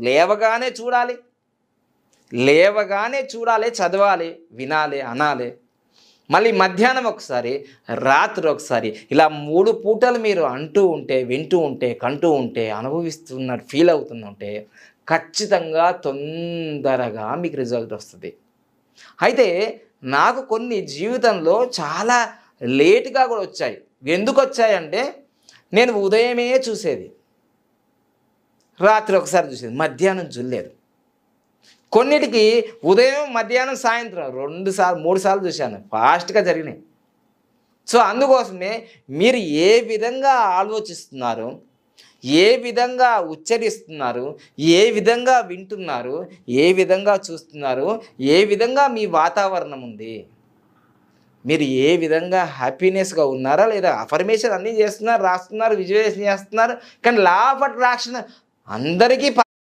లేవగానే చూడాలి, లేవగానే చూడాలి, చదవాలి, వినాలి, అనాలి. మళ్ళీ మధ్యాహ్నం ఒకసారి, రాత్రి ఒకసారి, ఇలా 3 పూటలు మీరు అంటూ ఉంటే, వింటూ ఉంటే, కంటూ ఉంటే, అనుభవిస్తున్నట్టు ఫీల్ అవుతుందంటే ఖచ్చితంగా తొందరగా మీకు రిజల్ట్ వస్తుంది. అయితే నాకు కొన్ని జీవితంలో చాలా లేట్‌గా కూడా వచ్చాయి. ఎందుకొచ్చాయంటే నేను ఉదయమే చూసేది. రాత్రి ఒకసారి చూసేది. మధ్యాహ్నం చూడలేదు. కొన్నిటికి ఉదయం, మధ్యాహ్నం, సాయంత్రం 2 సార్లు, 3 సార్లు చూశాను. ఫాస్ట్‌గా జరిగినాయి. సో, అందుకోసమే మీరు ఏ విధంగా ఆలోచిస్తున్నారు, ఏ విధంగా ఉచ్చరిస్తున్నారు, ఏ విధంగా వింటున్నారు, ఏ విధంగా చూస్తున్నారు, ఏ విధంగా మీ వాతావరణం ఉంది, మీరు ఏ విధంగా హ్యాపీనెస్‌గా ఉన్నారా లేదా? అఫర్మేషన్ అన్నీ చేస్తున్నారు, రాస్తున్నారు, విజువలైజేషన్ చేస్తున్నారు. కానీ లా ఆఫ్ అట్రాక్షన్ అందరికీ